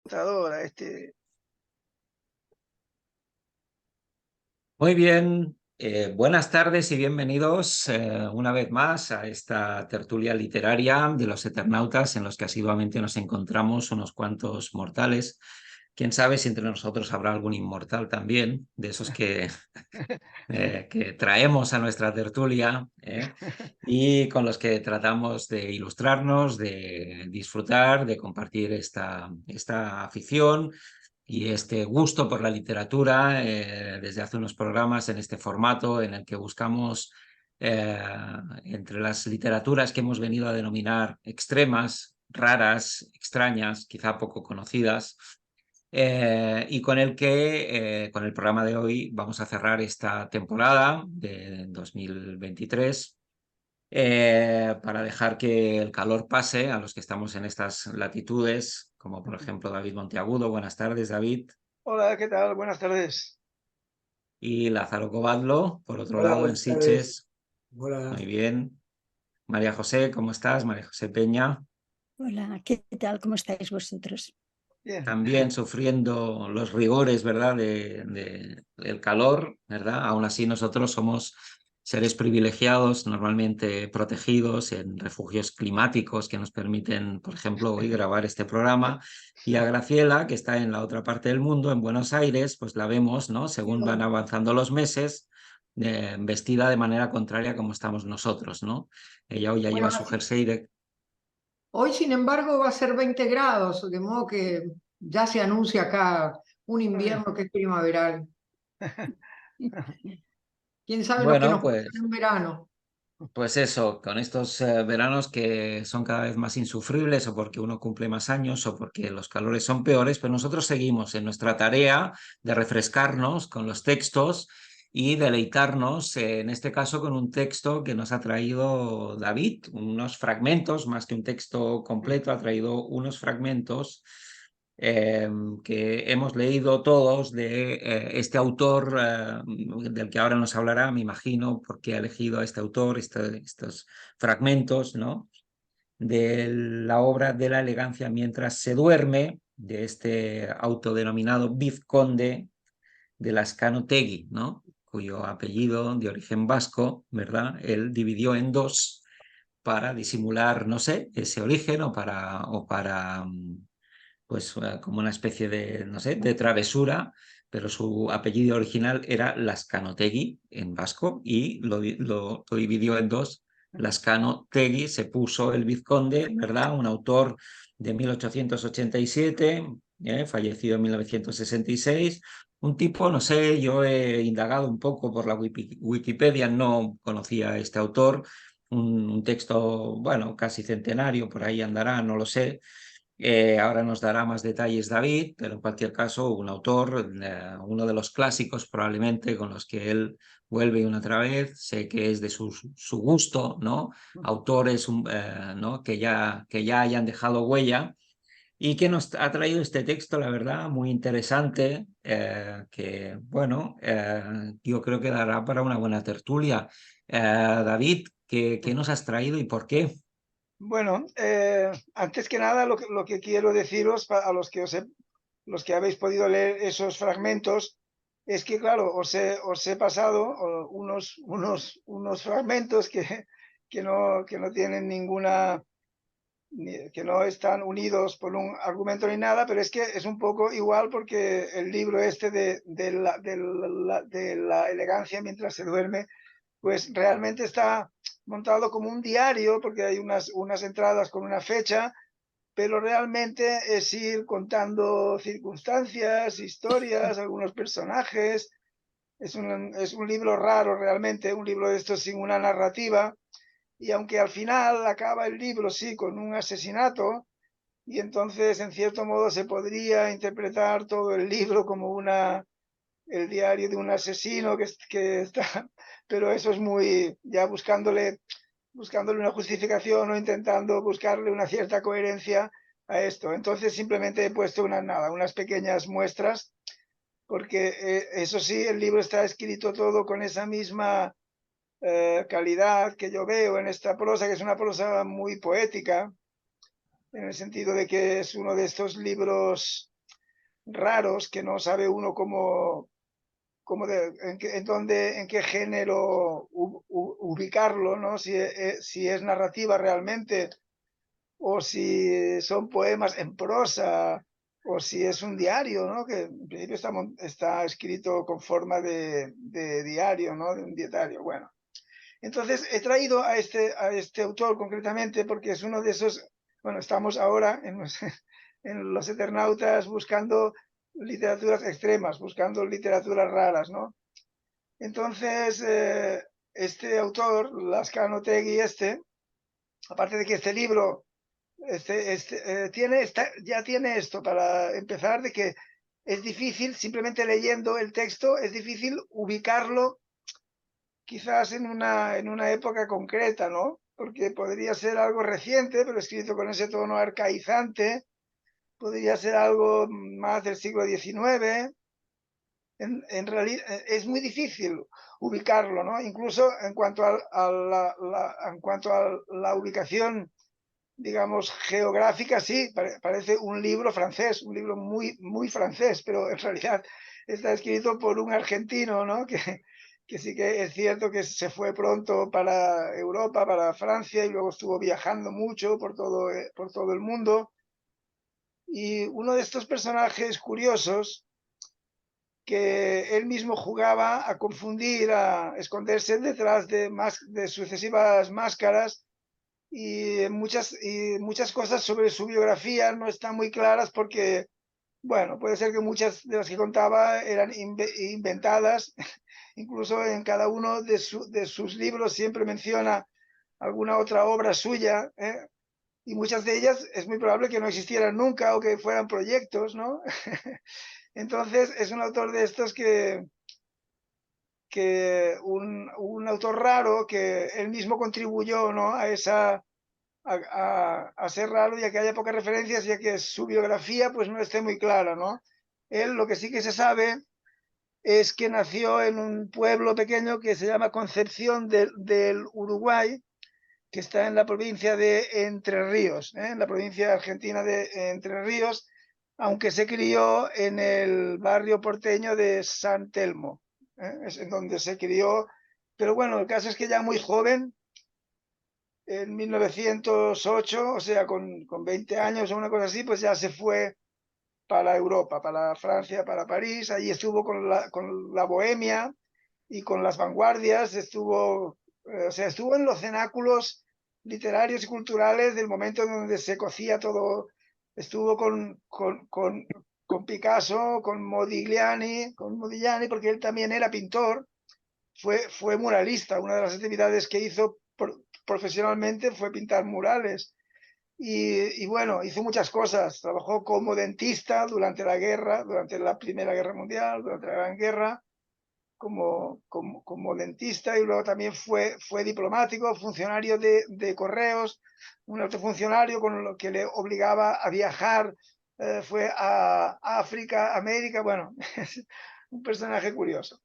computadora, Muy bien, buenas tardes y bienvenidos una vez más a esta tertulia literaria de los Eternautas en los que asiduamente nos encontramos unos cuantos mortales. Quién sabe si entre nosotros habrá algún inmortal también, de esos que traemos a nuestra tertulia y con los que tratamos de ilustrarnos, de disfrutar, de compartir esta afición y este gusto por la literatura desde hace unos programas en este formato en el que buscamos entre las literaturas que hemos venido a denominar extremas, raras, extrañas, quizá poco conocidas, y con con el programa de hoy vamos a cerrar esta temporada de 2023 para dejar que el calor pase a los que estamos en estas latitudes, como por ejemplo David Monteagudo. Buenas tardes, David. Hola, ¿qué tal? Buenas tardes. Y Lázaro Covadlo, por otro Hola, lado, en buenas tardes. Sitges. Hola. Muy bien. María José, ¿cómo estás? María José Peña. Hola, ¿qué tal? ¿Cómo estáis vosotros? Bien. También sufriendo los rigores, ¿verdad? Del calor, ¿verdad? Aún así nosotros somos seres privilegiados, normalmente protegidos en refugios climáticos que nos permiten, por ejemplo, hoy grabar este programa. Y a Graciela, que está en la otra parte del mundo, en Buenos Aires, pues la vemos, ¿no? Según van avanzando los meses, vestida de manera contraria como estamos nosotros, ¿no? Ella hoy ya Bueno, lleva su jersey de... hoy sin embargo va a ser 20 grados, de modo que ya se anuncia acá un invierno que es primaveral. ¿Quién sabe lo que Bueno, nos pasa pues... en un verano? Pues eso, con estos veranos que son cada vez más insufribles o porque uno cumple más años o porque los calores son peores, pues nosotros seguimos en nuestra tarea de refrescarnos con los textos y deleitarnos, en este caso con un texto que nos ha traído David, unos fragmentos, más que un texto completo, ha traído unos fragmentos que hemos leído todos de este autor del que ahora nos hablará, me imagino, porque ha elegido a este autor, estos fragmentos, ¿no? De la obra de la elegancia mientras se duerme, de este autodenominado vizconde de Lazcano-Tegui, ¿no? Cuyo apellido de origen vasco, ¿verdad? Él dividió en dos para disimular, no sé, ese origen o para pues como una especie de, no sé, de travesura, pero su apellido original era Lazcano-Tegui en vasco y lo dividió en dos. Lazcano-Tegui se puso el vizconde, ¿verdad? Un autor de 1887, fallecido en 1966. Un tipo, no sé, yo he indagado un poco por la Wikipedia, no conocía a este autor, un texto, bueno, casi centenario, por ahí andará, no lo sé. Ahora nos dará más detalles David, pero en cualquier caso un autor, uno de los clásicos probablemente con los que él vuelve una otra vez, sé que es de su gusto, ¿no? Autores ¿no? que ya hayan dejado huella y que nos ha traído este texto, la verdad, muy interesante, que bueno, yo creo que dará para una buena tertulia. David, ¿qué nos has traído y por qué? Bueno, antes que nada, lo que quiero deciros a los que los que habéis podido leer esos fragmentos es que, claro, os he pasado unos fragmentos que no tienen ninguna, que no están unidos por un argumento ni nada, pero es que es un poco igual porque el libro este de la elegancia mientras se duerme, pues realmente está montado como un diario, porque hay unas entradas con una fecha, pero realmente es ir contando circunstancias, historias, algunos personajes. Es un libro raro realmente, un libro de estos sin una narrativa, y aunque al final acaba el libro, sí, con un asesinato, y entonces en cierto modo se podría interpretar todo el libro como el diario de un asesino que está, pero eso es muy, ya buscándole una justificación o intentando buscarle una cierta coherencia a esto. Entonces simplemente he puesto unas pequeñas muestras, porque eso sí, el libro está escrito todo con esa misma calidad que yo veo en esta prosa, que es una prosa muy poética, en el sentido de que es uno de estos libros raros que no sabe uno en qué género ubicarlo, ¿no? Si es narrativa realmente, o si son poemas en prosa, o si es un diario, ¿no? Que en principio está escrito con forma de diario, ¿no? De un dietario. Bueno, entonces he traído a este autor concretamente porque es uno de esos. Bueno, estamos ahora en los Eternautas buscando literaturas extremas, buscando literaturas raras, ¿no? Entonces, este autor, Lazkano Otegi, aparte de que este libro ya tiene esto para empezar, de que es difícil, simplemente leyendo el texto, es difícil ubicarlo quizás en una época concreta, ¿no? Porque podría ser algo reciente, pero escrito con ese tono arcaizante, podría ser algo más del siglo XIX. En realidad es muy difícil ubicarlo, ¿no? Incluso en cuanto a la ubicación, digamos, geográfica, sí, parece un libro francés, un libro muy, muy francés, pero en realidad está escrito por un argentino, ¿no? Que sí que es cierto que se fue pronto para Europa, para Francia, y luego estuvo viajando mucho por todo el mundo. Y uno de estos personajes curiosos que él mismo jugaba a confundir, a esconderse detrás de sucesivas máscaras, y muchas cosas sobre su biografía no están muy claras porque, bueno, puede ser que muchas de las que contaba eran inventadas. Incluso en cada uno de sus libros siempre menciona alguna otra obra suya, y muchas de ellas es muy probable que no existieran nunca o que fueran proyectos, ¿no? Entonces es un autor de estos que un autor raro, que él mismo contribuyó, ¿no? a ser raro, ya que haya pocas referencias, ya que su biografía pues no esté muy clara, ¿no? Él, lo que sí que se sabe es que nació en un pueblo pequeño que se llama Concepción del Uruguay, que está en la provincia de Entre Ríos, en la provincia argentina de Entre Ríos, aunque se crió en el barrio porteño de San Telmo, es en donde se crió. Pero bueno, el caso es que ya muy joven, en 1908, o sea, con 20 años o una cosa así, pues ya se fue para Europa, para Francia, para París. Allí estuvo con la bohemia y con las vanguardias, o sea, estuvo en los cenáculos literarios y culturales del momento en donde se cocía todo. Estuvo con Picasso, con Modigliani, porque él también era pintor, fue muralista. Una de las actividades que hizo profesionalmente fue pintar murales. Y bueno, hizo muchas cosas. Trabajó como dentista durante la guerra, durante la Primera Guerra Mundial, durante la Gran Guerra, como dentista, y luego también fue diplomático, funcionario de correos, un alto funcionario con lo que le obligaba a viajar. Fue a África, América, bueno, es un personaje curioso.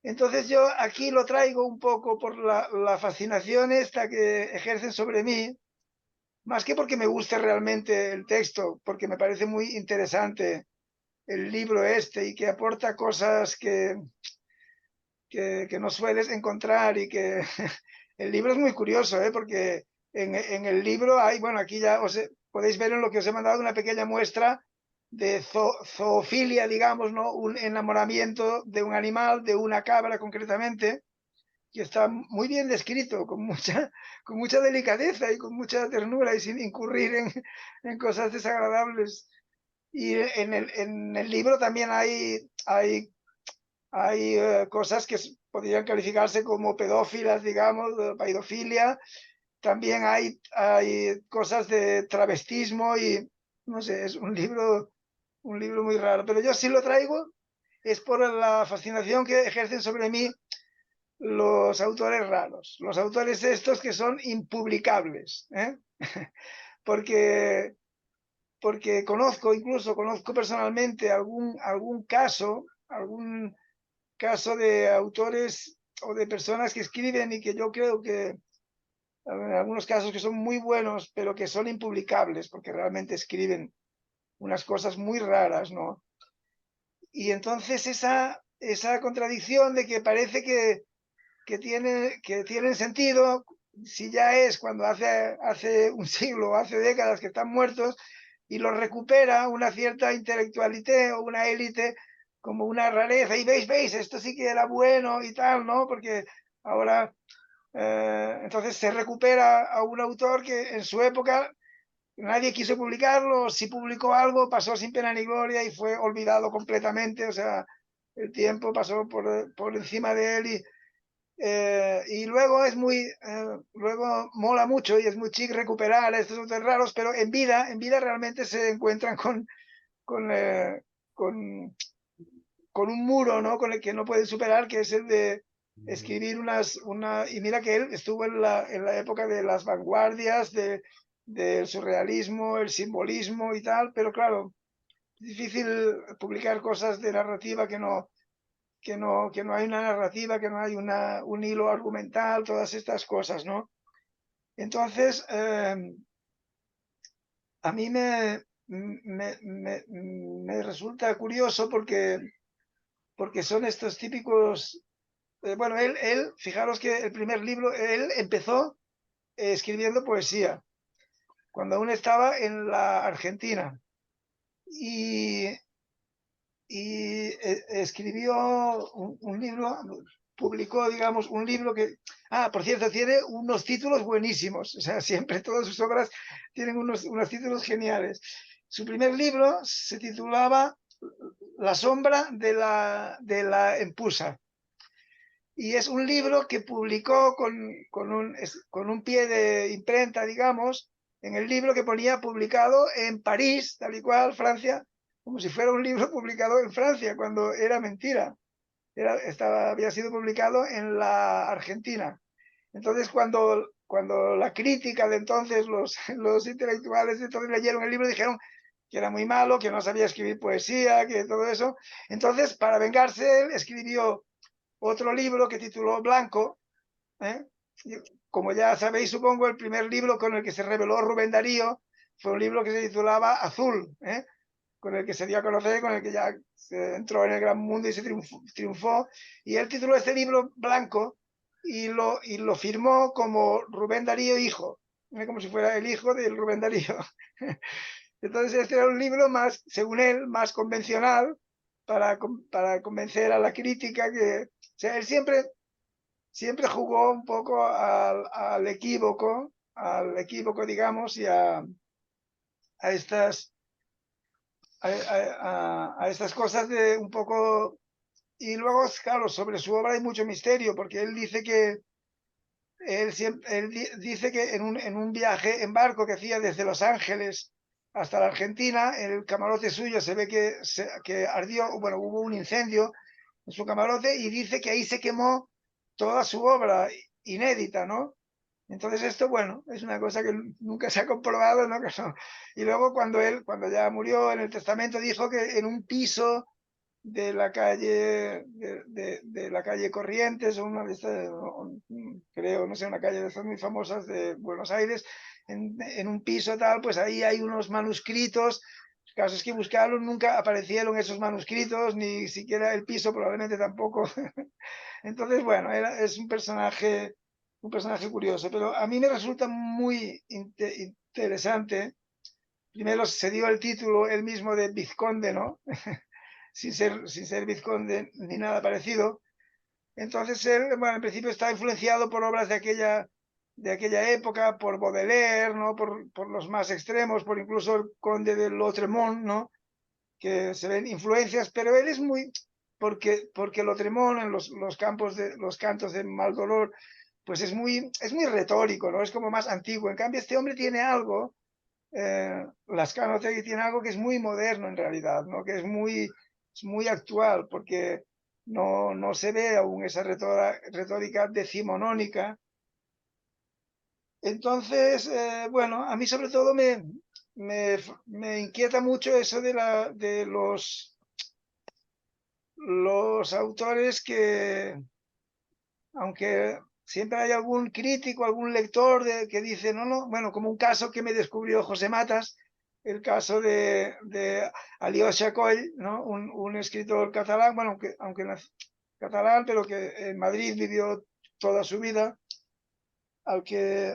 Entonces yo aquí lo traigo un poco por la fascinación esta que ejercen sobre mí, más que porque me guste realmente el texto, porque me parece muy interesante el libro y que aporta cosas que no sueles encontrar, y que el libro es muy curioso, porque en el libro hay, bueno, aquí ya podéis ver en lo que os he mandado una pequeña muestra de zoofilia, digamos, ¿no? Un enamoramiento de un animal, de una cabra concretamente, que está muy bien descrito, con mucha delicadeza y con mucha ternura, y sin incurrir en cosas desagradables. Y en el libro también hay cosas que podrían calificarse como pedófilas, digamos, de paidofilia. También hay cosas de travestismo, y no sé, es un libro muy raro. Pero yo sí lo traigo, es por la fascinación que ejercen sobre mí los autores raros, los autores estos que son impublicables, porque conozco personalmente algún caso de autores o de personas que escriben, y que yo creo que en algunos casos que son muy buenos, pero que son impublicables porque realmente escriben unas cosas muy raras, ¿no? Y entonces esa contradicción de que parece que tienen sentido, si ya es cuando hace un siglo, hace décadas que están muertos, y los recupera una cierta intelectualité o una élite como una rareza, y veis, esto sí que era bueno y tal, ¿no? Porque ahora, entonces se recupera a un autor que en su época nadie quiso publicarlo, si publicó algo pasó sin pena ni gloria y fue olvidado completamente, o sea, el tiempo pasó por encima de él y luego es luego mola mucho y es muy chic recuperar a estos autores raros, pero en vida realmente se encuentran con, eh, con, con un muro, ¿no? Con el que no pueden superar, que es el de escribir y mira que él estuvo en la época de las vanguardias, del surrealismo, el simbolismo y tal, pero claro, es difícil publicar cosas de narrativa que no hay una narrativa, que no hay un hilo argumental, todas estas cosas, ¿no? Entonces, a mí me resulta curioso porque son estos típicos... bueno, fijaros que el primer libro, él empezó escribiendo poesía, cuando aún estaba en la Argentina. Y escribió un libro, publicó, digamos, un libro que... Ah, por cierto, tiene unos títulos buenísimos, o sea, siempre todas sus obras tienen unos títulos geniales. Su primer libro se titulaba La sombra de la empusa, y es un libro que publicó con un pie de imprenta, digamos, en el libro que ponía publicado en París, tal y cual, Francia, como si fuera un libro publicado en Francia, cuando era mentira. Había sido publicado en la Argentina. Entonces, cuando la crítica de entonces, los intelectuales de entonces leyeron el libro, dijeron que era muy malo, que no sabía escribir poesía, que todo eso. Entonces, para vengarse, él escribió otro libro que tituló Blanco. Como ya sabéis, supongo, el primer libro con el que se reveló Rubén Darío fue un libro que se titulaba Azul, con el que se dio a conocer, con el que ya se entró en el gran mundo y se triunfó. Y él tituló este libro Blanco y lo firmó como Rubén Darío hijo, como si fuera el hijo del Rubén Darío. Entonces este era un libro más, según él, más convencional para convencer a la crítica que... O sea, él siempre jugó un poco al equívoco, digamos, y a estas estas cosas de un poco... Y luego, claro, sobre su obra hay mucho misterio, porque él dice que dice que en un viaje en barco que hacía desde Los Ángeles hasta la Argentina, el camarote suyo se ve que ardió, bueno, hubo un incendio en su camarote y dice que ahí se quemó toda su obra inédita, ¿no? Entonces esto, bueno, es una cosa que nunca se ha comprobado, ¿no? Y luego cuando ya murió, en el testamento dijo que en un piso de la calle de la calle Corrientes, o una de estas, creo, no sé, una calle de estas muy famosas de Buenos Aires, en un piso tal, pues ahí hay unos manuscritos. Casos que buscaron, nunca aparecieron esos manuscritos, ni siquiera el piso probablemente tampoco. Entonces, bueno, es un personaje curioso, pero a mí me resulta muy interesante. Primero se dio el título él mismo de vizconde, ¿no? sin ser vizconde ni nada parecido. Entonces él, bueno, en principio está influenciado por obras de aquella época, por Baudelaire, ¿no? Por los más extremos, por incluso el conde de Lautréamont, ¿no? Que se ven influencias, pero él es muy... Porque Lautréamont en los cantos de Maldolor, pues es muy retórico, ¿no? Es como más antiguo. En cambio, este hombre tiene algo, Lascano tiene algo que es muy moderno en realidad, ¿no? Que es muy actual, porque no se ve aún esa retórica decimonónica. Entonces, bueno, a mí sobre todo me inquieta mucho eso de los autores que, aunque siempre hay algún crítico, algún lector que dice, no, bueno, como un caso que me descubrió José Matas, el caso de Alyosha Coll, ¿no? Un escritor catalán, bueno, aunque catalán, pero que en Madrid vivió toda su vida, al que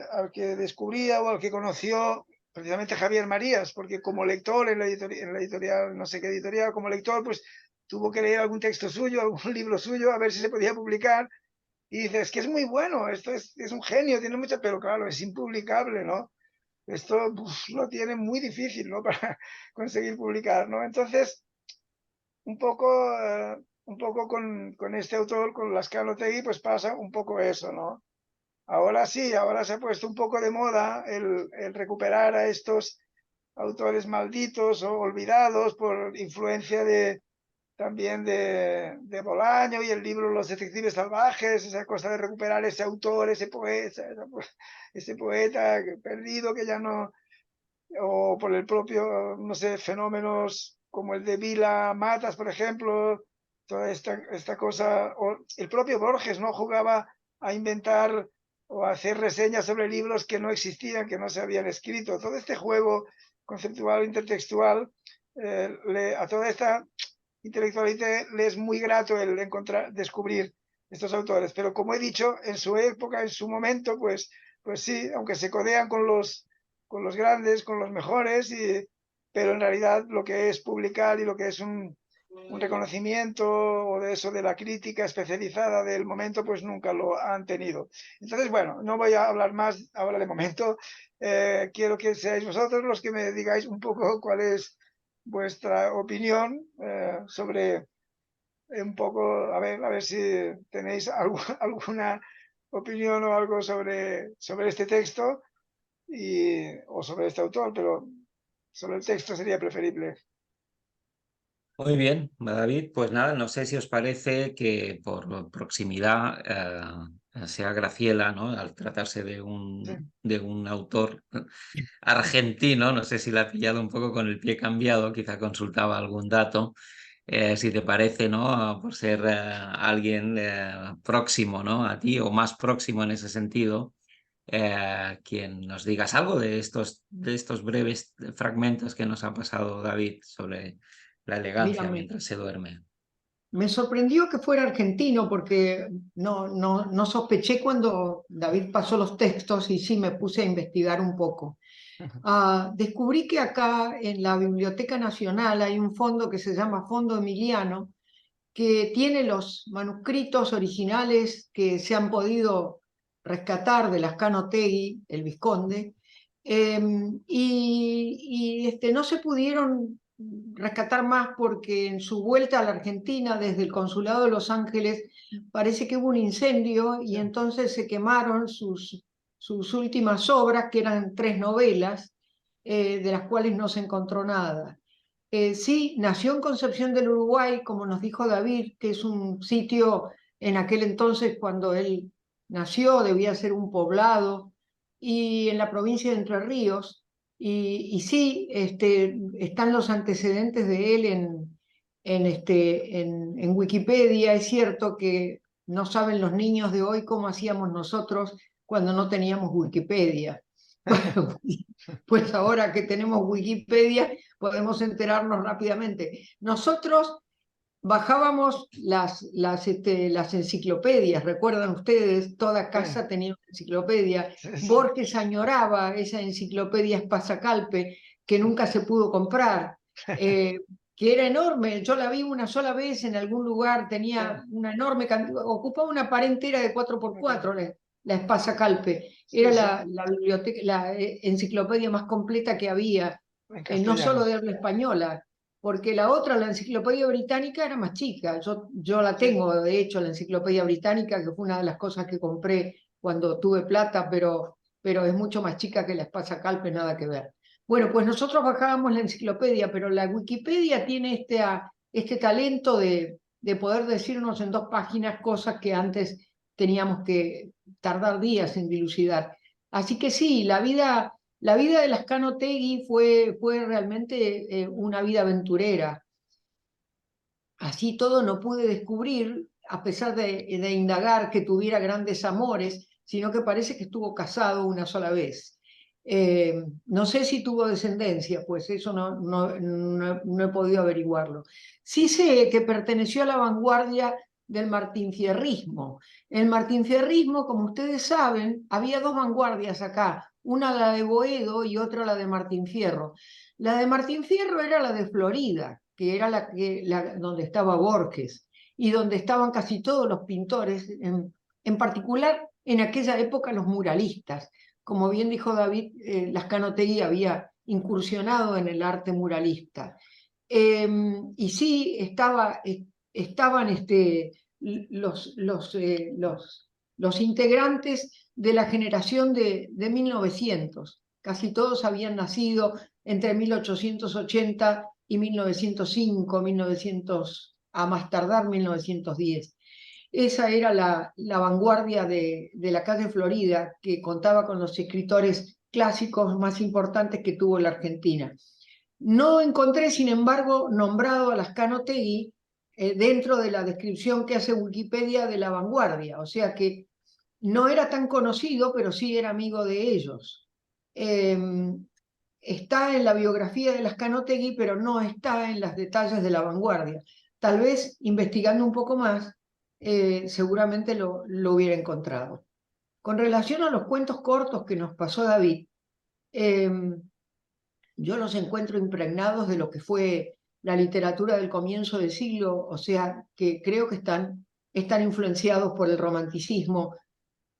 descubría o al que conoció precisamente Javier Marías, porque como lector en la editorial, no sé qué editorial, como lector, pues tuvo que leer algún texto suyo, algún libro suyo, a ver si se podía publicar. Y dices, es que es muy bueno, esto es un genio, tiene mucho, pero claro, es impublicable, ¿no? Esto lo tiene muy difícil, ¿no? Para conseguir publicar, ¿no? Entonces, un poco con este autor, con Lazcano Otegi, pues pasa un poco eso, ¿no? Ahora sí, ahora se ha puesto un poco de moda el recuperar a estos autores malditos o olvidados por influencia también de Bolaño y el libro Los detectives salvajes, esa cosa de recuperar ese autor, ese poeta perdido que ya no, o por el propio, no sé, fenómenos como el de Vila Matas, por ejemplo, toda esta cosa, o el propio Borges, ¿no? Jugaba a inventar o a hacer reseñas sobre libros que no existían, que no se habían escrito. Todo este juego conceptual, intertextual, a toda esta intelectualidad le es muy grato el descubrir estos autores. Pero como he dicho, en su época, en su momento, pues sí, aunque se codean con los grandes, con los mejores, pero en realidad lo que es publicar y lo que es un reconocimiento o de eso de la crítica especializada del momento, pues nunca lo han tenido. Entonces, bueno, no voy a hablar más ahora de momento. Quiero que seáis vosotros los que me digáis un poco cuál es vuestra opinión sobre un poco, a ver si tenéis alguna opinión o algo sobre este texto o sobre este autor, pero sobre el texto sería preferible. Muy bien, David. Pues nada, no sé si os parece que por proximidad sea Graciela, ¿no? Al tratarse de un autor argentino, no sé si la ha pillado un poco con el pie cambiado, quizá consultaba algún dato. Si te parece, ¿no? Por ser alguien próximo, ¿no? A ti o más próximo en ese sentido, quien nos digas algo de estos breves fragmentos que nos ha pasado David sobre la elegancia Mírame, mientras se duerme. me sorprendió que fuera argentino porque no sospeché cuando David pasó los textos y sí me puse a investigar un poco. Descubrí que acá en la Biblioteca Nacional hay un fondo que se llama Fondo Emiliano, que tiene los manuscritos originales que se han podido rescatar de Lazcano Otegi, el Vizconde, no se pudieron rescatar más porque en su vuelta a la Argentina desde el Consulado de Los Ángeles parece que hubo un incendio y entonces se quemaron sus últimas obras, que eran 3 novelas, de las cuales no se encontró nada. Sí, nació en Concepción del Uruguay, como nos dijo David, que es un sitio en aquel entonces cuando él nació, debía ser un poblado, y en la provincia de Entre Ríos. Y sí, están los antecedentes de él en Wikipedia. Es cierto que no saben los niños de hoy cómo hacíamos nosotros cuando no teníamos Wikipedia. Pues ahora que tenemos Wikipedia podemos enterarnos rápidamente. Nosotros bajábamos las enciclopedias, recuerdan ustedes, toda casa tenía una enciclopedia. Borges añoraba esa enciclopedia Espasacalpe que nunca se pudo comprar, que era enorme. Yo la vi una sola vez en algún lugar, tenía una enorme cantidad, ocupaba una pared entera de 4x4 la Espasacalpe. Era la biblioteca, la enciclopedia más completa que había, no solo de habla española, porque la otra, la enciclopedia británica, era más chica. Yo la tengo, de hecho, la enciclopedia británica, que fue una de las cosas que compré cuando tuve plata, pero es mucho más chica que la Espasacalpe, nada que ver. Bueno, pues nosotros bajábamos la enciclopedia, pero la Wikipedia tiene este talento de poder decirnos en 2 páginas cosas que antes teníamos que tardar días en dilucidar. Así que sí, la vida de Lazcano Otegi fue realmente una vida aventurera. Así todo no pude descubrir, a pesar de indagar, que tuviera grandes amores, sino que parece que estuvo casado una sola vez. No sé si tuvo descendencia, pues eso no he podido averiguarlo. Sí sé que perteneció a la vanguardia del martinfierrismo. El martinfierrismo, como ustedes saben, había dos vanguardias acá, una la de Boedo y otra la de Martín Fierro. La de Martín Fierro era la de Florida, que era donde estaba Borges y donde estaban casi todos los pintores, en particular en aquella época los muralistas. Como bien dijo David, Lazcano-Otegi había incursionado en el arte muralista. Y sí, estaban los integrantes de la generación de 1900. Casi todos habían nacido entre 1880 y 1905, 1900, a más tardar 1910. Esa era la vanguardia de la calle Florida, que contaba con los escritores clásicos más importantes que tuvo la Argentina. No encontré, sin embargo, nombrado a Lazcano-Otegi dentro de la descripción que hace Wikipedia de la vanguardia, o sea que no era tan conocido, pero sí era amigo de ellos. Está en la biografía de Lazcano-Otegi, pero no está en los detalles de la vanguardia. Tal vez, investigando un poco más, seguramente lo hubiera encontrado. Con relación a los cuentos cortos que nos pasó David, yo los encuentro impregnados de lo que fue la literatura del comienzo del siglo, o sea, que creo que están influenciados por el romanticismo,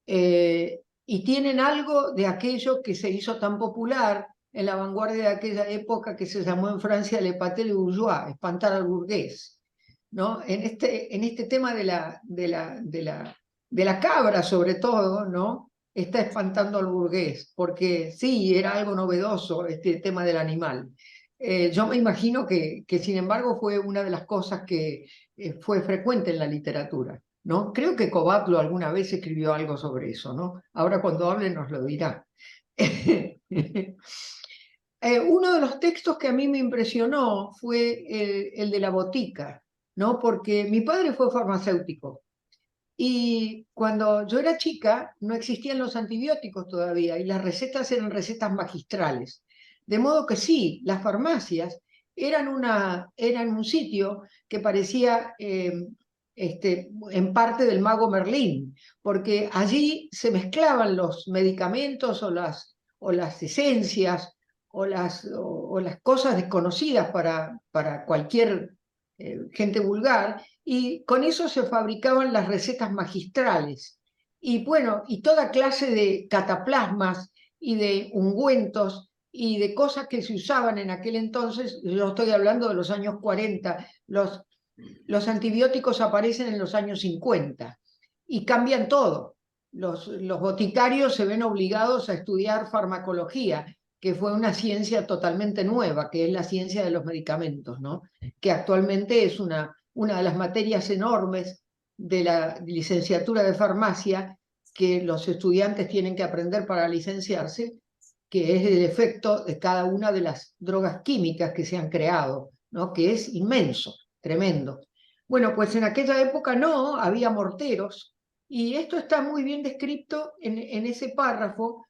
y tienen algo de aquello que se hizo tan popular en la vanguardia de aquella época, que se llamó en Francia le pâté le bourgeois, espantar al burgués, ¿no? En este tema de la cabra, sobre todo, ¿no? Está espantando al burgués, porque sí, era algo novedoso este tema del animal. Yo me imagino que, sin embargo, fue una de las cosas que fue frecuente en la literatura, ¿no? Creo que Covatlo alguna vez escribió algo sobre eso, ¿no? Ahora cuando hable nos lo dirá. Uno de los textos que a mí me impresionó fue el de la botica, ¿no? Porque mi padre fue farmacéutico y cuando yo era chica no existían los antibióticos todavía y las recetas eran recetas magistrales. De modo que sí, las farmacias eran un sitio que parecía en parte del mago Merlín, porque allí se mezclaban los medicamentos o las esencias o las cosas desconocidas para cualquier gente vulgar, y con eso se fabricaban las recetas magistrales. Y bueno, y toda clase de cataplasmas y de ungüentos y de cosas que se usaban en aquel entonces. Yo estoy hablando de los años 40, los antibióticos aparecen en los años 50 y cambian todo. Los boticarios se ven obligados a estudiar farmacología, que fue una ciencia totalmente nueva, que es la ciencia de los medicamentos, ¿no? Que actualmente es una de las materias enormes de la licenciatura de farmacia que los estudiantes tienen que aprender para licenciarse, que es el efecto de cada una de las drogas químicas que se han creado, ¿no? Que es inmenso, tremendo. Bueno, pues en aquella época no, había morteros, y esto está muy bien descrito en ese párrafo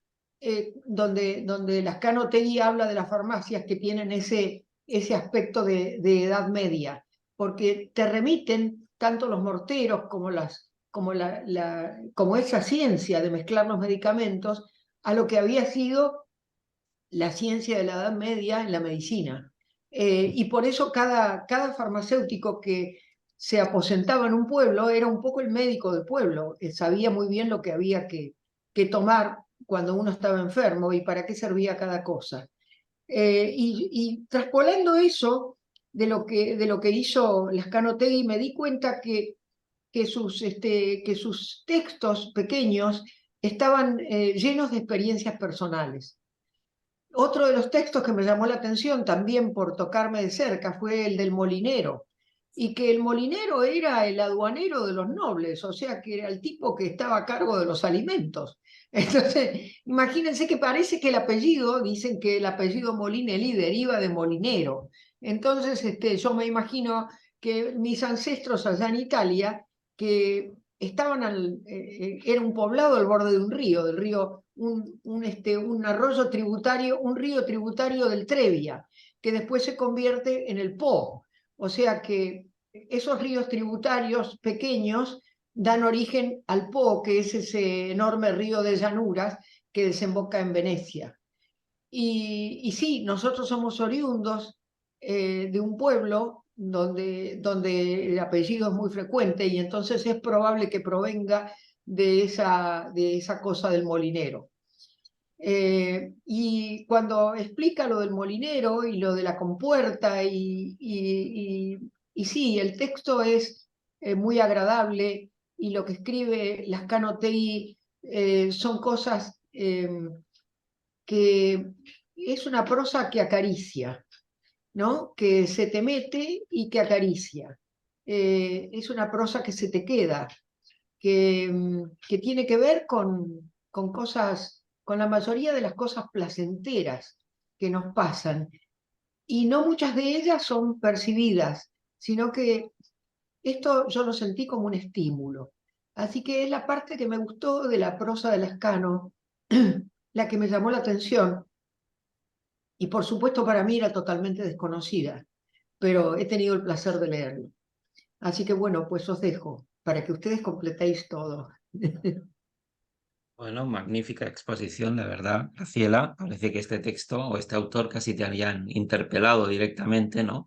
donde Lazcano-Otegi habla de las farmacias que tienen ese aspecto de Edad Media, porque te remiten tanto los morteros como esa ciencia de mezclar los medicamentos a lo que había sido la ciencia de la Edad Media en la medicina. Y por eso cada farmacéutico que se aposentaba en un pueblo era un poco el médico del pueblo, sabía muy bien lo que había que tomar cuando uno estaba enfermo y para qué servía cada cosa. Y traspolando eso de lo que hizo Lazcano-Otegi, me di cuenta que sus textos pequeños estaban llenos de experiencias personales. Otro de los textos que me llamó la atención, también por tocarme de cerca, fue el del molinero, y que el molinero era el aduanero de los nobles, o sea que era el tipo que estaba a cargo de los alimentos. Entonces, imagínense que parece que el apellido, dicen que el apellido Molinelli deriva de molinero. Entonces, yo me imagino que mis ancestros allá en Italia, que estaban era un poblado al borde de un río, del río un arroyo tributario, un río tributario del Trebia, que después se convierte en el Po. O sea que esos ríos tributarios pequeños dan origen al Po, que es ese enorme río de llanuras que desemboca en Venecia. Y sí, nosotros somos oriundos de un pueblo donde el apellido es muy frecuente y entonces es probable que provenga de esa cosa del molinero. Y cuando explica lo del molinero y lo de la compuerta, y sí, el texto es muy agradable y lo que escribe Lazcano Otegi son cosas que es una prosa que acaricia, ¿no? Que se te mete y que acaricia. Es una prosa que se te queda, que tiene que ver con cosas, con la mayoría de las cosas placenteras que nos pasan. Y no muchas de ellas son percibidas, sino que esto yo lo sentí como un estímulo. Así que es la parte que me gustó de la prosa de Lazcano, la que me llamó la atención. Y por supuesto para mí era totalmente desconocida, pero he tenido el placer de leerlo. Así que bueno, pues os dejo para que ustedes completéis todo. Bueno, magnífica exposición, de verdad, Graciela. Parece que este texto o este autor casi te habían interpelado directamente, ¿no?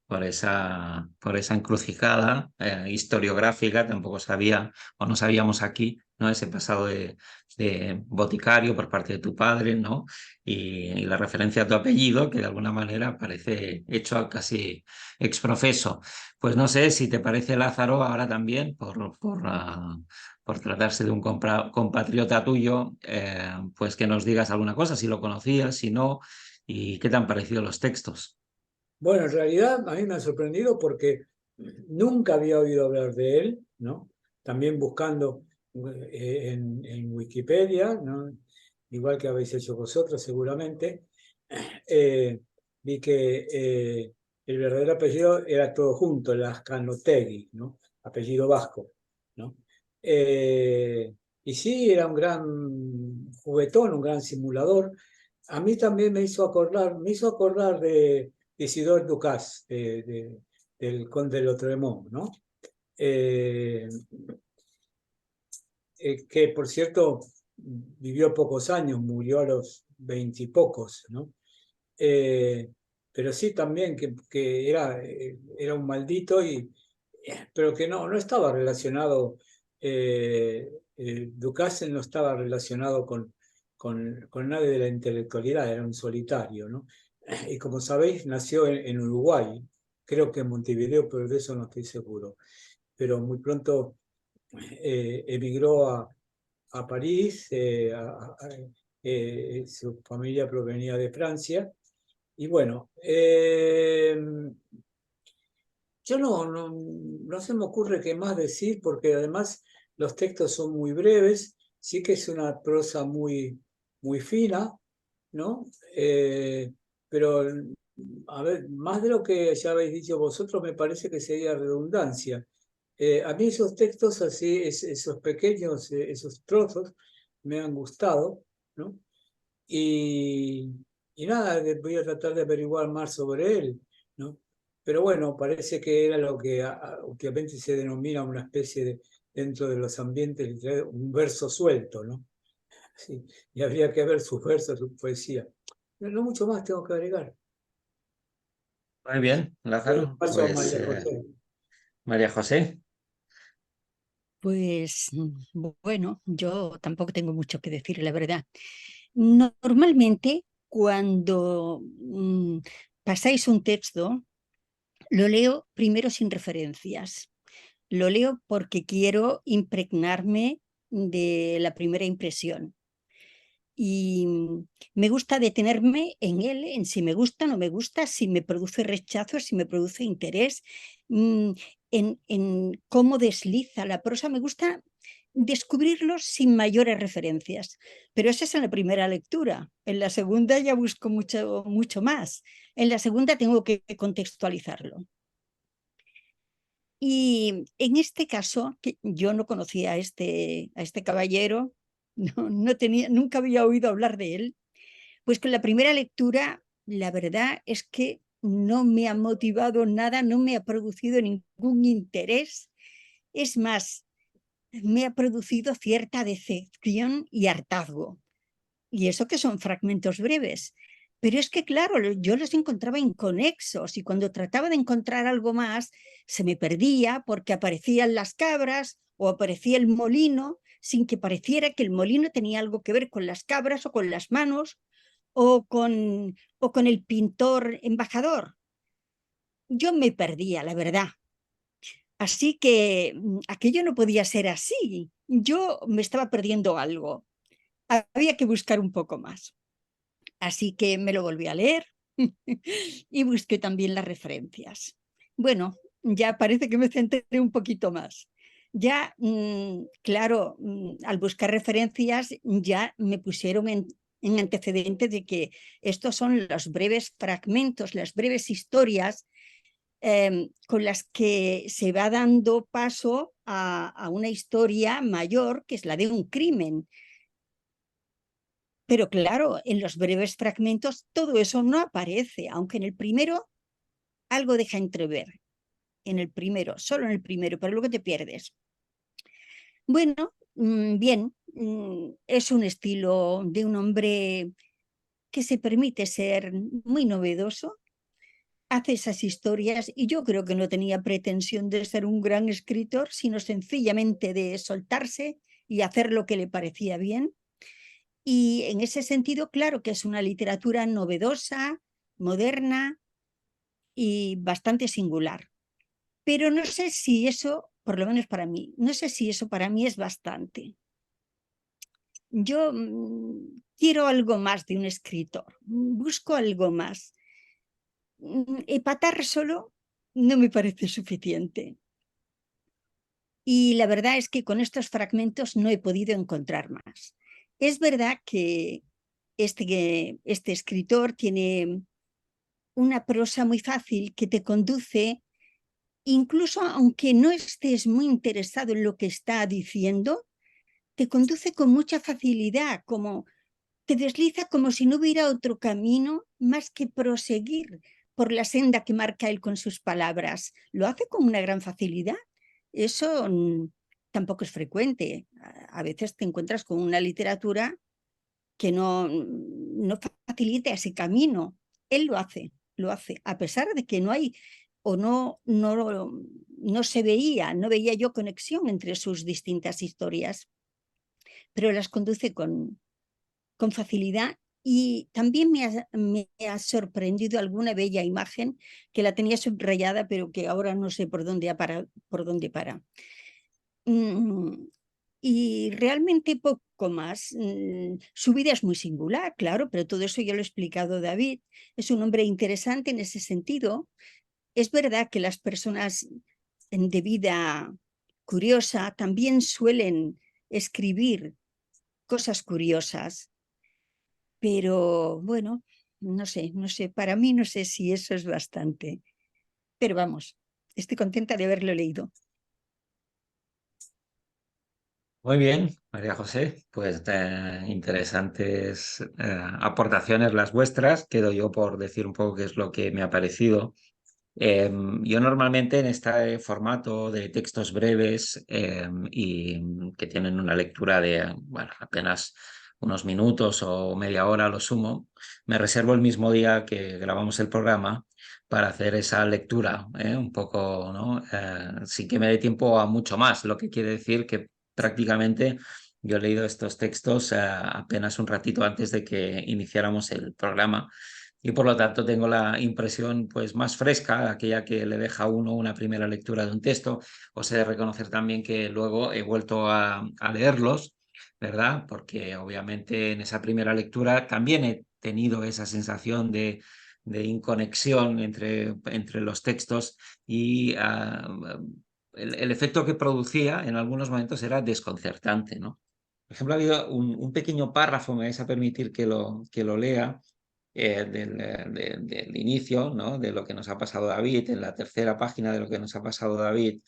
Por esa encrucijada historiográfica. Tampoco sabía, o no sabíamos aquí, ¿no? Ese pasado de boticario por parte de tu padre, ¿no? Y la referencia a tu apellido, que de alguna manera parece hecho casi exprofeso. Pues no sé si te parece, Lázaro, ahora también, por tratarse de un compatriota tuyo, pues que nos digas alguna cosa, si lo conocías, si no, y qué te han parecido los textos. Bueno, en realidad a mí me ha sorprendido porque nunca había oído hablar de él, ¿no? También buscando en Wikipedia, ¿no? Igual que habéis hecho vosotros seguramente, vi que el verdadero apellido era todo junto, Lazcano Otegi, ¿no? Apellido vasco, ¿no? Y sí, era un gran juguetón, un gran simulador. A mí también me hizo acordar de Isidore Ducas, del Conde de Lautréamont, ¿no? Que por cierto vivió pocos años, murió a los 20 y pocos, ¿no? Pero sí también que era un maldito, pero que no estaba relacionado, Ducas no estaba relacionado con nadie de la intelectualidad, era un solitario, ¿no? Y como sabéis, nació en Uruguay, creo que en Montevideo, pero de eso no estoy seguro. Pero muy pronto emigró a París, su familia provenía de Francia. Y bueno, yo no se me ocurre qué más decir, porque además los textos son muy breves, sí que es una prosa muy, muy fina, ¿no? Pero, a ver, más de lo que ya habéis dicho vosotros, me parece que sería redundancia. A mí esos textos así, esos pequeños, esos trozos, me han gustado, ¿no? Y, y nada, voy a tratar de averiguar más sobre él, ¿no? Pero bueno, parece que era lo que últimamente se denomina una especie de, dentro de los ambientes literarios, un verso suelto, ¿no? Sí, y habría que ver sus versos, su poesía. Pero no mucho más tengo que agregar. Muy bien, Lázaro. Paso a Pues María José. María José. Pues bueno, yo tampoco tengo mucho que decir, la verdad. Normalmente, cuando pasáis un texto, lo leo primero sin referencias. Lo leo porque quiero impregnarme de la primera impresión. Y me gusta detenerme en él, en si me gusta o no me gusta, si me produce rechazo, si me produce interés, en cómo desliza la prosa. Me gusta descubrirlo sin mayores referencias, pero esa es en la primera lectura. En la segunda ya busco mucho más. En la segunda tengo que contextualizarlo. Y en este caso, que yo no conocía a este caballero, no tenía, nunca había oído hablar de él. Pues con la primera lectura, la verdad es que no me ha motivado nada, no me ha producido ningún interés. Es más, me ha producido cierta decepción y hartazgo. Y eso que son fragmentos breves. Pero es que, claro, yo los encontraba inconexos y cuando trataba de encontrar algo más, se me perdía porque aparecían las cabras o aparecía el molino sin que pareciera que el molino tenía algo que ver con las cabras o con las manos o con el pintor embajador. Yo me perdía, la verdad. Así que aquello no podía ser así. Yo me estaba perdiendo algo. Había que buscar un poco más. Así que me lo volví a leer y busqué también las referencias. Bueno, ya parece que me centré un poquito más. Ya, claro, al buscar referencias ya me pusieron en antecedentes de que estos son los breves fragmentos, las breves historias con las que se va dando paso a una historia mayor, que es la de un crimen. Pero claro, en los breves fragmentos todo eso no aparece, aunque en el primero algo deja entrever. En el primero, solo en el primero, pero luego te pierdes. Bueno, bien, es un estilo de un hombre que se permite ser muy novedoso, hace esas historias y yo creo que no tenía pretensión de ser un gran escritor, sino sencillamente de soltarse y hacer lo que le parecía bien. Y en ese sentido, claro que es una literatura novedosa, moderna y bastante singular. Pero no sé si eso, por lo menos para mí, no sé si eso para mí es bastante. Yo quiero algo más de un escritor, busco algo más. Epatar solo no me parece suficiente. Y la verdad es que con estos fragmentos no he podido encontrar más. Es verdad que este escritor tiene una prosa muy fácil que te conduce, incluso aunque no estés muy interesado en lo que está diciendo, te conduce con mucha facilidad, como te desliza como si no hubiera otro camino más que proseguir por la senda que marca él con sus palabras. Lo hace con una gran facilidad. Eso tampoco es frecuente. A veces te encuentras con una literatura que no facilita ese camino. Él lo hace, a pesar de que no hay o no se veía, no veía yo conexión entre sus distintas historias, pero las conduce con facilidad. Y también me ha sorprendido alguna bella imagen que la tenía subrayada, pero que ahora no sé por dónde para. Y realmente poco más. Su vida es muy singular, claro, pero todo eso ya lo ha explicado David. Es un hombre interesante en ese sentido. Es verdad que las personas de vida curiosa también suelen escribir cosas curiosas, pero bueno, no sé, para mí no sé si eso es bastante. Pero vamos, estoy contenta de haberlo leído. Muy bien, María José, pues interesantes aportaciones las vuestras. Quedo yo por decir un poco qué es lo que me ha parecido. Yo normalmente en este formato de textos breves y que tienen una lectura de bueno, apenas unos minutos o media hora a lo sumo, me reservo el mismo día que grabamos el programa para hacer esa lectura, un poco, ¿no? Sin que me dé tiempo a mucho más, lo que quiere decir que prácticamente yo he leído estos textos apenas un ratito antes de que iniciáramos el programa y por lo tanto tengo la impresión pues más fresca, aquella que le deja a uno una primera lectura de un texto. Os he de reconocer también que luego he vuelto a leerlos, ¿verdad? Porque obviamente en esa primera lectura también he tenido esa sensación de inconexión entre los textos y el efecto que producía en algunos momentos era desconcertante, ¿no? Por ejemplo, ha habido un pequeño párrafo, me vais a permitir que lo lea, del inicio, ¿no? De lo que nos ha pasado David, en la tercera página de lo que nos ha pasado David,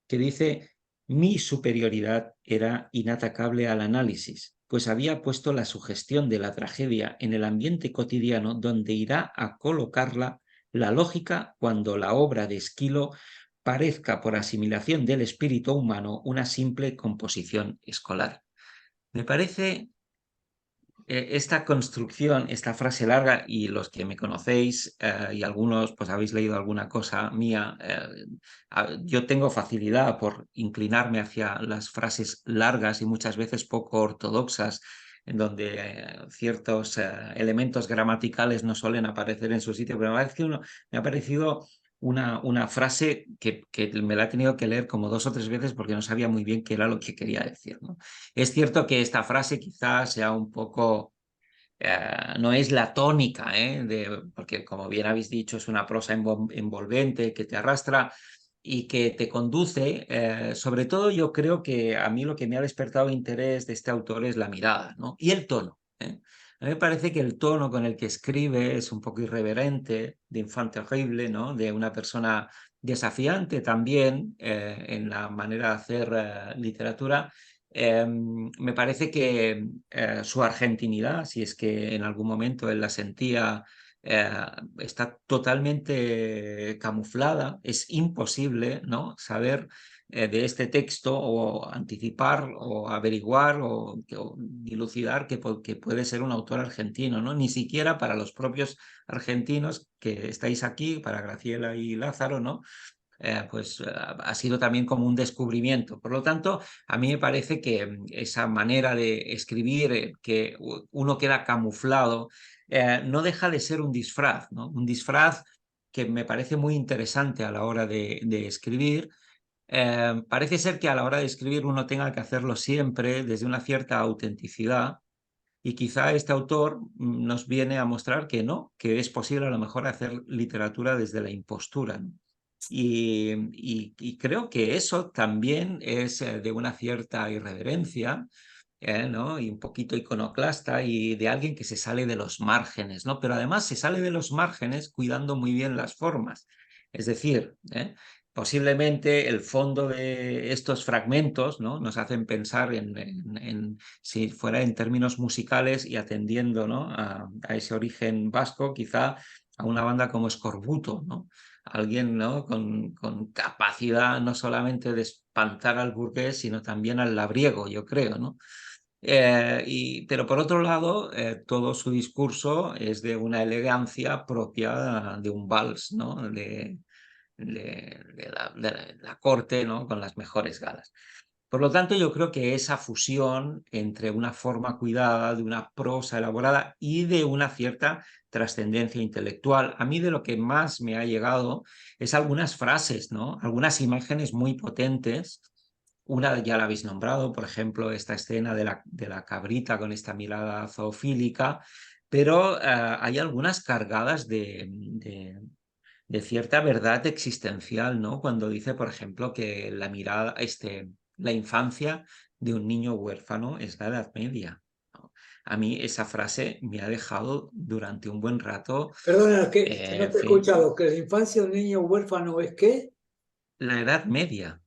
que dice: mi superioridad era inatacable al análisis. pues había puesto la sugestión de la tragedia en el ambiente cotidiano donde irá a colocarla la lógica cuando la obra de Esquilo parezca por asimilación del espíritu humano una simple composición escolar. Me parece esta construcción, esta frase larga, y los que me conocéis y algunos pues habéis leído alguna cosa mía, yo tengo facilidad por inclinarme hacia las frases largas y muchas veces poco ortodoxas, en donde ciertos elementos gramaticales no suelen aparecer en su sitio, pero me ha parecido una frase que me la he tenido que leer como 2 o 3 veces porque no sabía muy bien qué era lo que quería decir, ¿no? Es cierto que esta frase quizás sea un poco, no es la tónica, porque como bien habéis dicho es una prosa envolvente que te arrastra y que te conduce. Sobre todo yo creo que a mí lo que me ha despertado interés de este autor es la mirada, ¿no? Y el tono. A mí me parece que el tono con el que escribe es un poco irreverente, de infante horrible, ¿no? De una persona desafiante también en la manera de hacer literatura. Me parece que su argentinidad, si es que en algún momento él la sentía, está totalmente camuflada. Es imposible, ¿no?, saber de este texto o anticipar o averiguar o dilucidar que puede ser un autor argentino, ¿no? Ni siquiera para los propios argentinos que estáis aquí, para Graciela y Lázaro, ¿no? Pues ha sido también como un descubrimiento. Por lo tanto, a mí me parece que esa manera de escribir, que uno queda camuflado, no deja de ser un disfraz, ¿no? Un disfraz que me parece muy interesante a la hora de escribir. Parece ser que a la hora de escribir uno tenga que hacerlo siempre desde una cierta autenticidad, y quizá este autor nos viene a mostrar que no, que es posible a lo mejor hacer literatura desde la impostura, ¿no? Y creo que eso también es de una cierta irreverencia, ¿no? Y un poquito iconoclasta y de alguien que se sale de los márgenes, ¿no? Pero además se sale de los márgenes cuidando muy bien las formas. Es decir, posiblemente el fondo de estos fragmentos, ¿no?, nos hacen pensar si fuera en términos musicales y atendiendo, ¿no?, a ese origen vasco, quizá a una banda como Escorbuto, ¿no? Alguien, ¿no?, con capacidad no solamente de espantar al burgués, sino también al labriego, yo creo, ¿no? Pero por otro lado, todo su discurso es de una elegancia propia de un vals, ¿no?, de la corte, ¿no?, con las mejores galas. Por lo tanto, yo creo que esa fusión entre una forma cuidada, de una prosa elaborada y de una cierta trascendencia intelectual, a mí de lo que más me ha llegado es algunas frases, ¿no?, algunas imágenes muy potentes. Una ya la habéis nombrado, por ejemplo, esta escena de la cabrita con esta mirada zoofílica, pero hay algunas cargadas de cierta verdad existencial, ¿no? Cuando dice, por ejemplo, que la mirada, la infancia de un niño huérfano es la Edad Media, ¿no? A mí esa frase me ha dejado durante un buen rato, Perdona, que no en te he fin, escuchado, que la infancia de un niño huérfano es qué. la Edad Media.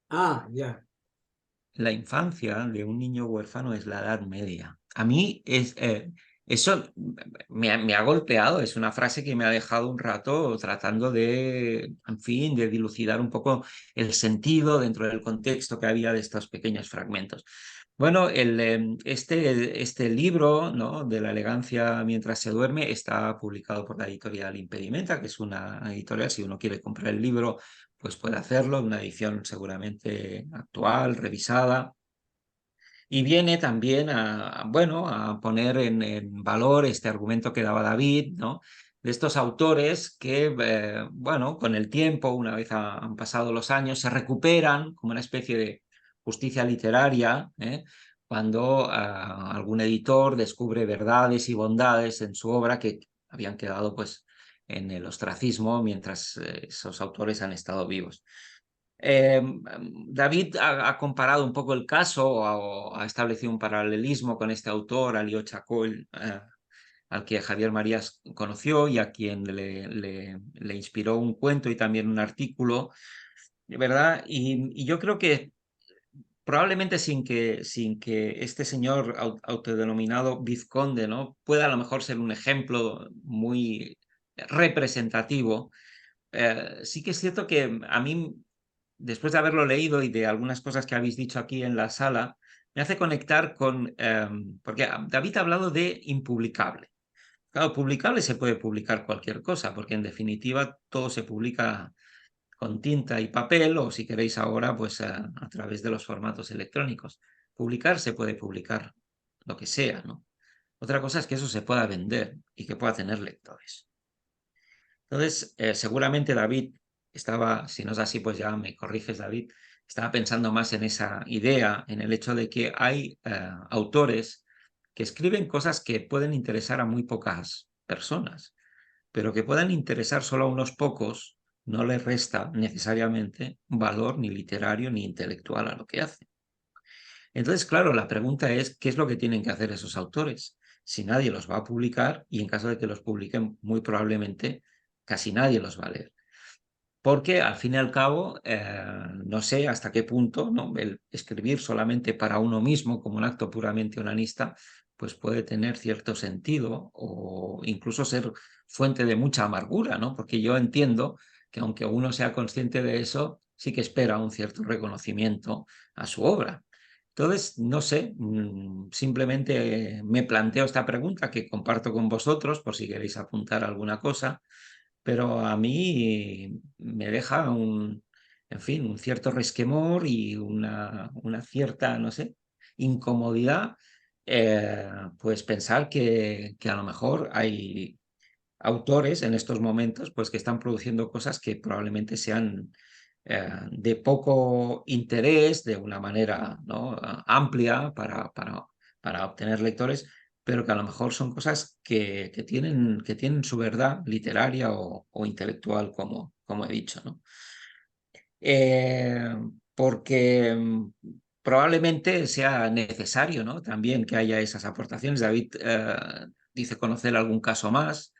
Ah, ya. La infancia de un niño huérfano es la Edad Media. A mí eso me ha golpeado, es una frase que me ha dejado un rato tratando de, en fin, de dilucidar un poco el sentido dentro del contexto que había de estos pequeños fragmentos. Bueno, este libro, ¿no?, de la elegancia mientras se duerme, está publicado por la editorial Impedimenta, que es una editorial, si uno quiere comprar el libro, pues puede hacerlo, una edición seguramente actual, revisada. Y viene también bueno, a poner en valor este argumento que daba David, ¿no?, de estos autores que, bueno, con el tiempo, una vez han pasado los años, se recuperan como una especie de justicia literaria, cuando algún editor descubre verdades y bondades en su obra que habían quedado, pues, en el ostracismo mientras esos autores han estado vivos. David ha comparado un poco el caso o ha establecido un paralelismo con este autor, Alió Chacol, al que Javier Marías conoció y a quien le inspiró un cuento y también un artículo, ¿verdad? Y yo creo que probablemente sin que este señor autodenominado vizconde, ¿no?, pueda a lo mejor ser un ejemplo muy representativo. Sí que es cierto que a mí, después de haberlo leído y de algunas cosas que habéis dicho aquí en la sala, me hace conectar con, porque David ha hablado de impublicable. Claro, publicable se puede publicar cualquier cosa, porque en definitiva todo se publica con tinta y papel, o si queréis ahora, pues a través de los formatos electrónicos. Publicar se puede publicar lo que sea, ¿no? Otra cosa es que eso se pueda vender y que pueda tener lectores. Entonces, seguramente David estaba, si no es así, pues ya me corriges, David, estaba pensando más en esa idea, en el hecho de que hay autores que escriben cosas que pueden interesar a muy pocas personas, pero que puedan interesar solo a unos pocos, no les resta necesariamente valor ni literario ni intelectual a lo que hacen. Entonces, claro, la pregunta es, ¿qué es lo que tienen que hacer esos autores? Si nadie los va a publicar, y en caso de que los publiquen, muy probablemente casi nadie los va a leer. Porque al fin y al cabo, no sé hasta qué punto, ¿no?, el escribir solamente para uno mismo como un acto puramente onanista, pues puede tener cierto sentido o incluso ser fuente de mucha amargura, ¿no? Porque yo entiendo que aunque uno sea consciente de eso, sí que espera un cierto reconocimiento a su obra. Entonces, no sé, simplemente me planteo esta pregunta que comparto con vosotros por si queréis apuntar alguna cosa, pero a mí me deja en fin, un cierto resquemor y una cierta, no sé, incomodidad, pues pensar que a lo mejor hay autores en estos momentos pues que están produciendo cosas que probablemente sean de poco interés, de una manera, ¿no?, amplia para obtener lectores, pero que a lo mejor son cosas que tienen su verdad literaria o intelectual, como he dicho, ¿no? Eh, Porque probablemente sea necesario, ¿no?, también que haya esas aportaciones. David dice conocer algún caso más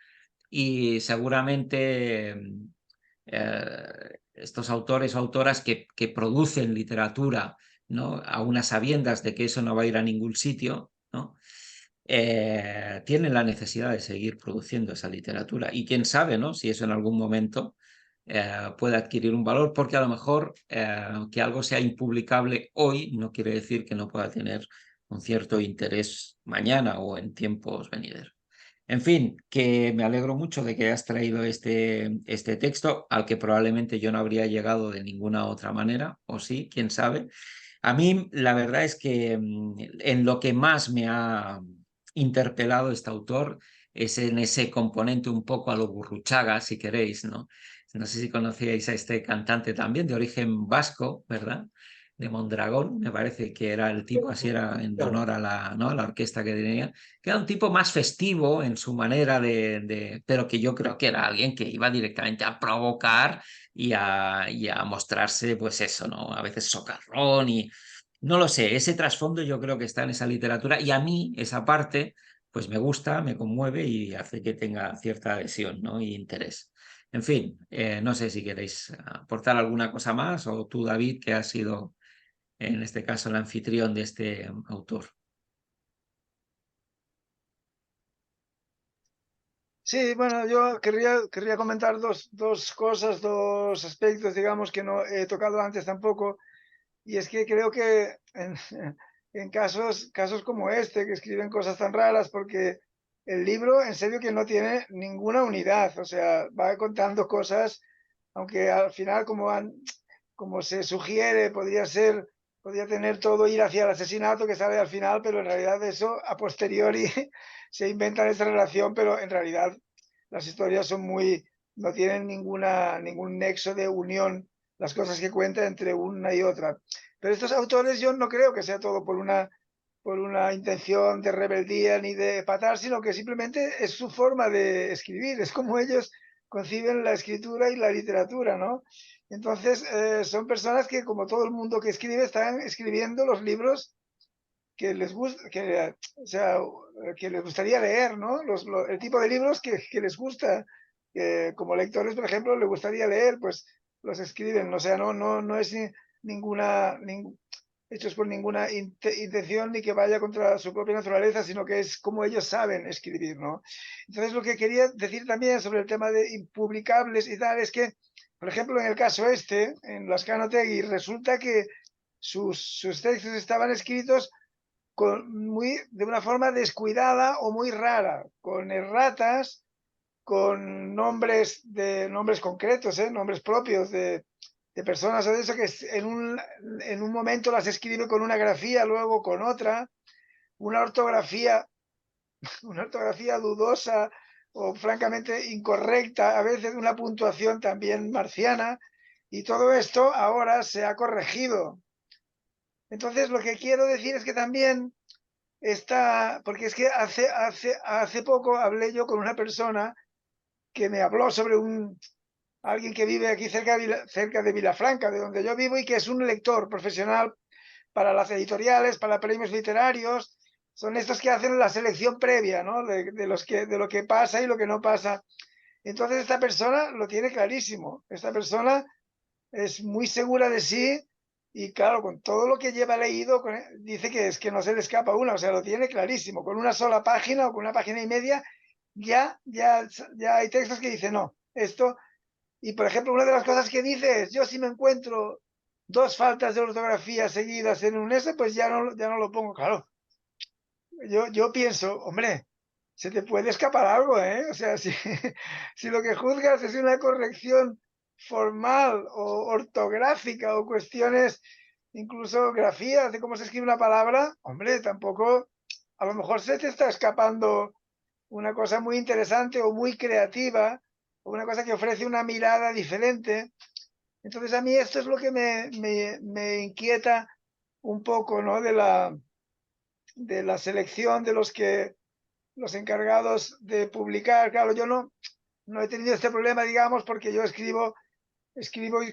y seguramente estos autores o autoras que producen literatura, ¿no?, a unas sabiendas de que eso no va a ir a ningún sitio, ¿no?, tienen la necesidad de seguir produciendo esa literatura. Y quién sabe, ¿no?, si eso en algún momento puede adquirir un valor, porque a lo mejor que algo sea impublicable hoy no quiere decir que no pueda tener un cierto interés mañana o en tiempos venideros. En fin, que me alegro mucho de que hayas traído este texto, al que probablemente yo no habría llegado de ninguna otra manera, o sí, quién sabe. A mí la verdad es que en lo que más me ha interpelado este autor es en ese componente un poco a lo Gurruchaga, si queréis, ¿no? No sé si conocíais a este cantante también, de origen vasco, ¿verdad?, de Mondragón, me parece que era el tipo, así era en honor a la, ¿no?, a la orquesta que tenía, que era un tipo más festivo en su manera pero que yo creo que era alguien que iba directamente a provocar y a mostrarse, pues eso, ¿no?, a veces socarrón y no lo sé, ese trasfondo yo creo que está en esa literatura y a mí esa parte pues me gusta, me conmueve y hace que tenga cierta adhesión, ¿no?, y interés. En fin, no sé si queréis aportar alguna cosa más o tú, David, que has sido en este caso el anfitrión de este autor. Sí, bueno, yo querría comentar dos cosas, dos aspectos, digamos, que no he tocado antes tampoco. Y es que creo que en casos como este, que escriben cosas tan raras, porque el libro, en serio, que no tiene ninguna unidad, o sea, va contando cosas, aunque al final, como se sugiere, podría tener todo ir hacia el asesinato que sale al final, pero en realidad eso a posteriori se inventan esa relación, pero en realidad las historias son no tienen ningún nexo de unión, las cosas que cuenta entre una y otra. Pero estos autores yo no creo que sea todo por una intención de rebeldía ni de patar, sino que simplemente es su forma de escribir, es como ellos conciben la escritura y la literatura, ¿no? Entonces, son personas que, como todo el mundo que escribe, están escribiendo los libros que les gusta, o sea, que les gustaría leer, ¿no? El tipo de libros que les gusta, como lectores, por ejemplo, les gustaría leer, pues los escriben, o sea, no es ninguna, hechos con ninguna intención ni que vaya contra su propia naturaleza, sino que es como ellos saben escribir, ¿no? Entonces, lo que quería decir también sobre el tema de impublicables y tal, es que, por ejemplo, en el caso este, en Lazcano Otegi, resulta que sus textos estaban escritos de una forma descuidada o muy rara, con erratas, con nombres concretos, nombres propios de personas o de eso, que en un momento las escribe con una grafía, luego con otra, una ortografía dudosa o francamente incorrecta, a veces una puntuación también marciana, y todo esto ahora se ha corregido. Entonces, lo que quiero decir es que también porque es que hace poco hablé yo con una persona que me habló sobre alguien que vive aquí cerca de Vilafranca, de donde yo vivo, y que es un lector profesional para las editoriales, para premios literarios. Son estos que hacen la selección previa, ¿no? de lo que pasa y lo que no pasa. Entonces esta persona lo tiene clarísimo. Esta persona es muy segura de sí y claro, con todo lo que lleva leído, dice que es que no se le escapa una, o sea, lo tiene clarísimo. Con una sola página o con una página y media ya hay textos que dicen, no, esto... Y por ejemplo, una de las cosas que dice es, yo si me encuentro 2 faltas de ortografía seguidas en un S, pues ya no lo pongo. Claro, yo pienso, hombre, se te puede escapar algo, ¿eh? O sea, si lo que juzgas es una corrección formal o ortográfica o cuestiones, incluso grafías de cómo se escribe una palabra, hombre, tampoco, a lo mejor se te está escapando una cosa muy interesante o muy creativa, o una cosa que ofrece una mirada diferente. Entonces a mí esto es lo que me inquieta un poco, ¿no? De la selección de los encargados de publicar. Claro, yo no he tenido este problema, digamos, porque yo escribo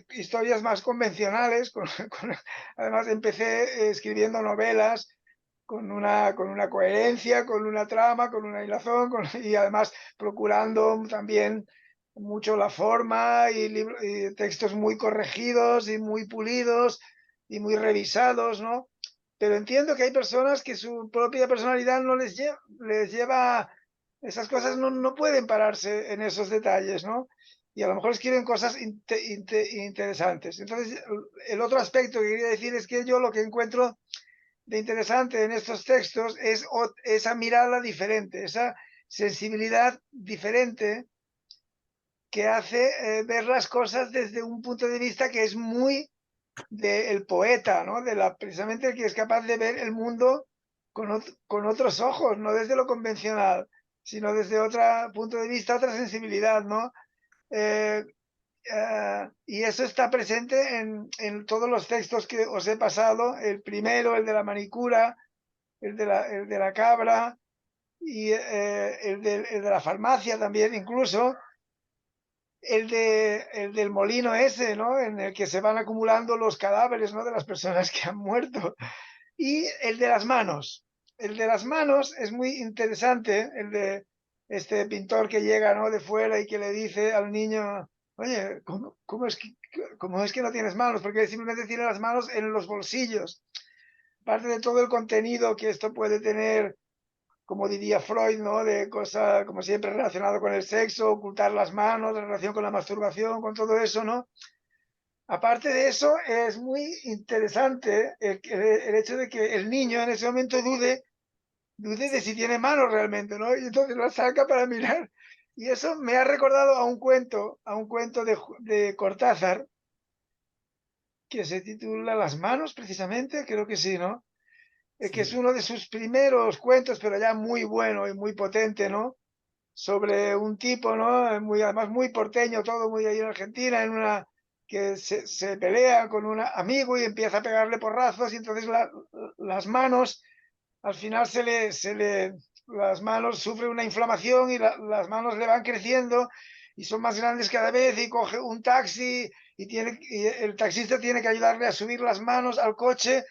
historias más convencionales. Además, empecé escribiendo novelas con una coherencia, con una trama, con una hilazón, y además procurando también mucho la forma y textos muy corregidos y muy pulidos y muy revisados, ¿no? Pero entiendo que hay personas que su propia personalidad no les lleva esas cosas, no pueden pararse en esos detalles, ¿no? Y a lo mejor escriben cosas interesantes. Entonces, el otro aspecto que quería decir es que yo lo que encuentro de interesante en estos textos es esa mirada diferente, esa sensibilidad diferente que hace ver las cosas desde un punto de vista que es muy del poeta, ¿no? Precisamente el que es capaz de ver el mundo con otros ojos, no desde lo convencional, sino desde otro punto de vista, otra sensibilidad, ¿no? Y eso está presente en todos los textos que os he pasado. El primero, el de la manicura, el de la cabra, y el de la farmacia también, incluso el del molino ese, ¿no? En el que se van acumulando los cadáveres, ¿no? De las personas que han muerto. Y el de las manos. El de las manos es muy interesante, el de este pintor que llega, ¿no? De fuera y que le dice al niño, oye, ¿cómo es que no tienes manos? Porque simplemente tiene las manos en los bolsillos. Parte de todo el contenido que esto puede tener, como diría Freud, ¿no? De cosas, como siempre, relacionado con el sexo, ocultar las manos, la relación con la masturbación, con todo eso, ¿no? Aparte de eso, es muy interesante el hecho de que el niño en ese momento dude de si tiene manos realmente, ¿no? Y entonces lo saca para mirar. Y eso me ha recordado a un cuento de Cortázar, que se titula Las manos, precisamente, creo que sí, ¿no? Que es uno de sus primeros cuentos, pero ya muy bueno y muy potente, ¿no? Sobre un tipo, ¿no? Además muy porteño, todo muy ahí en Argentina, que se pelea con un amigo y empieza a pegarle porrazos, y entonces las manos, al final las manos sufren una inflamación y las manos le van creciendo y son más grandes cada vez, y coge un taxi y el taxista tiene que ayudarle a subir las manos al coche.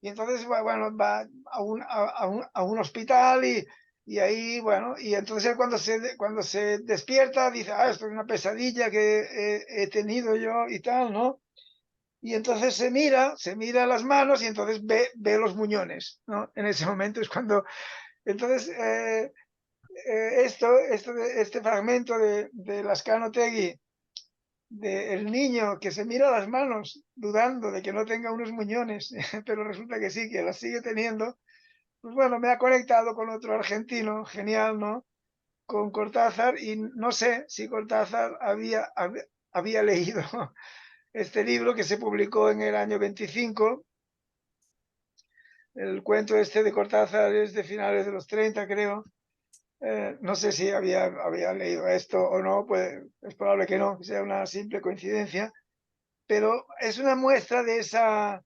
Y entonces, bueno, va a un hospital y ahí, bueno, y entonces él cuando se despierta dice, esto es una pesadilla que he tenido yo y tal, ¿no? y entonces se mira las manos y entonces ve los muñones, ¿no? En ese momento es cuando... Entonces, este fragmento de Lazcano Otegui, del niño que se mira las manos dudando de que no tenga unos muñones, pero resulta que sí, que las sigue teniendo, pues bueno, me ha conectado con otro argentino, genial, ¿no? Con Cortázar, y no sé si Cortázar había leído este libro que se publicó en el año 25. El cuento este de Cortázar es de finales de los 30, creo. No sé si había leído esto o no, pues es probable que no, que sea una simple coincidencia, pero es una muestra de esa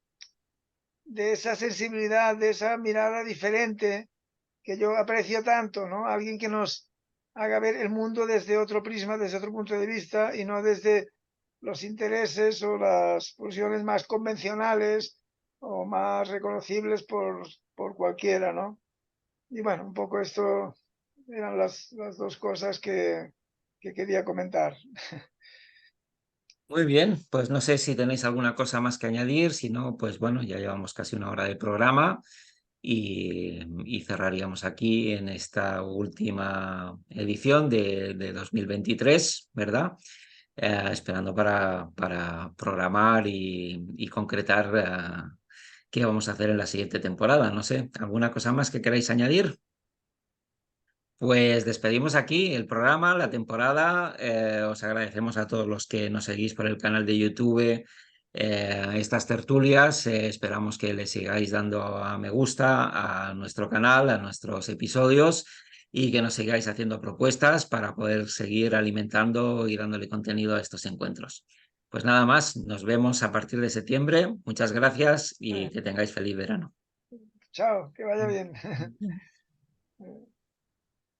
sensibilidad, de esa mirada diferente que yo aprecio tanto, ¿no? Alguien que nos haga ver el mundo desde otro prisma, desde otro punto de vista y no desde los intereses o las pulsiones más convencionales o más reconocibles por cualquiera, ¿no? Y bueno, un poco esto eran las dos cosas que quería comentar. Muy bien, pues no sé si tenéis alguna cosa más que añadir, si no, pues bueno, ya llevamos casi una hora de programa y cerraríamos aquí en esta última edición de 2023, ¿verdad? Esperando para programar y concretar qué vamos a hacer en la siguiente temporada. No sé, ¿alguna cosa más que queráis añadir? Pues despedimos aquí el programa, la temporada. Os agradecemos a todos los que nos seguís por el canal de YouTube estas tertulias. Esperamos que le sigáis dando a me gusta a nuestro canal, a nuestros episodios y que nos sigáis haciendo propuestas para poder seguir alimentando y dándole contenido a estos encuentros. Pues nada más, nos vemos a partir de septiembre. Muchas gracias y que tengáis feliz verano. Chao, que vaya bien.